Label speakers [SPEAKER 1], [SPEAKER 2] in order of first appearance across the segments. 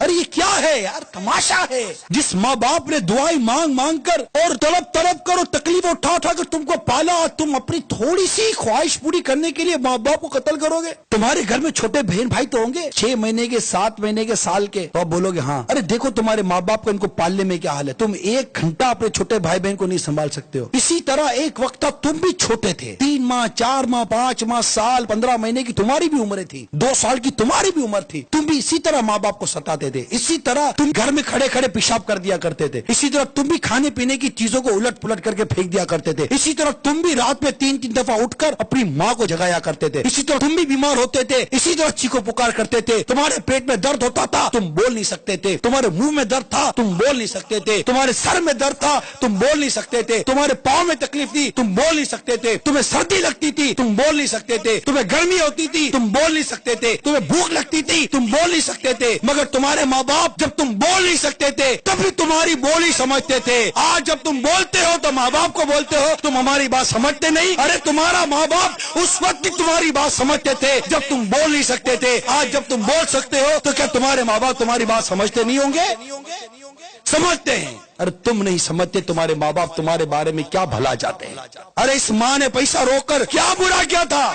[SPEAKER 1] ارے یہ کیا ہے یار، تماشا ہے۔ جس ماں باپ نے دعائیں مانگ مانگ کر اور طلب کر اور تکلیف اٹھا اٹھا کر تم کو پالا، تم اپنی تھوڑی سی خواہش پوری کرنے کے لیے ماں باپ کو قتل کرو گے؟ تمہارے گھر میں چھوٹے بہن بھائی تو ہوں گے، 6 مہینے کے، 7 مہینے کے، سال کے، تو آپ بولو گے ہاں۔ ارے دیکھو تمہارے ماں باپ کا ان کو پالنے میں کیا حال ہے، تم 1 گھنٹہ اپنے چھوٹے بھائی بہن کو نہیں سنبھال سکتے ہو۔ اسی طرح ایک وقت تک تم بھی چھوٹے تھے، 3 ماہ، 4 ماہ، 5 ماہ، سال، 15 مہینے کی تمہاری بھی عمریں تھی، 2 سال کی تمہاری بھی عمر تھی، تم بھی اسی طرح ماں باپ کو ستاتے تھے، اسی طرح تم گھر میں کھڑے کھڑے پیشاب کر دیا کرتے تھے، اسی طرح تم بھی کھانے پینے کی چیزوں کو الٹ پلٹ کر کے پھینک دیا کرتے تھے، اسی طرح تم بھی رات میں 3 دفعہ اٹھ کر اپنی ماں کو جگایا کرتے تھے، اسی طرح تم بھی بیمار ہوتے تھے، اسی طرح چیخو پکار کرتے تھے، تمہارے پیٹ میں درد ہوتا تھا، تم بول نہیں سکتے تھے، تمہارے منہ میں درد تھا، تم بول نہیں سکتے تھے، تمہارے سر میں درد تھا، تم بول نہیں سکتے تھے، تمہارے پاؤں میں تکلیف تھی، تم بول نہیں سکتے تھے، تمہیں سردی لگتی تھی، تم بول نہیں سکتے تھے، تمہیں گرمی ہوتی تھی، تم بول نہیں سکتے تھے، تمہیں بھوک لگتی تھی، تم بول نہیں سکتے تھے، مگر تمہارے ماں باپ جب تم بول نہیں سکتے تھے تب بھی تمہاری بولی سمجھتے تھے۔ آج جب تم بولتے ہو تو ماں باپ کو بولتے ہو تم ہماری بات سمجھتے نہیں، ارے تمہارا ماں باپ اس وقت بھی تمہاری بات سمجھتے تھے جب تم بول نہیں سکتے تھے، آج جب تم بول سکتے ہو تو کیا تمہارے ماں باپ تمہاری بات سمجھتے نہیں ہوں گے؟ سمجھتے ہیں۔ ارے تم نہیں سمجھتے تمہارے ماں باپ تمہارے بارے میں کیا بھلا چاہتے ہیں۔ ارے اس ماں نے پیسہ روک کر کیا برا کیا تھا؟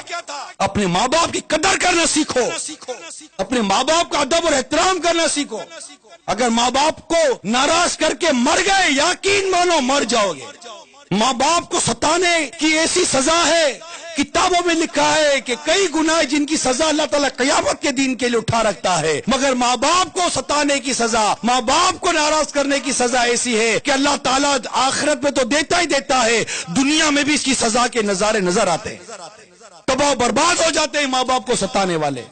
[SPEAKER 1] اپنے ماں باپ کی قدر کرنا سیکھو، اپنے ماں باپ کا ادب اور احترام کرنا سیکھو۔ اگر ماں باپ کو ناراض کر کے مر گئے، یقین مانو مر جاؤ گے۔ ماں باپ کو ستانے کی ایسی سزا ہے، کتابوں میں لکھا ہے کہ کئی گناہ جن کی سزا اللہ تعالیٰ قیامت کے دن کے لیے اٹھا رکھتا ہے، مگر ماں باپ کو ستانے کی سزا، ماں باپ کو ناراض کرنے کی سزا ایسی ہے کہ اللہ تعالیٰ آخرت میں تو دیتا ہی دیتا ہے، دنیا میں بھی اس کی سزا کے نظارے نظر آتے ہیں۔ تباہ و برباد ہو جاتے ہیں ماں باپ کو ستانے والے۔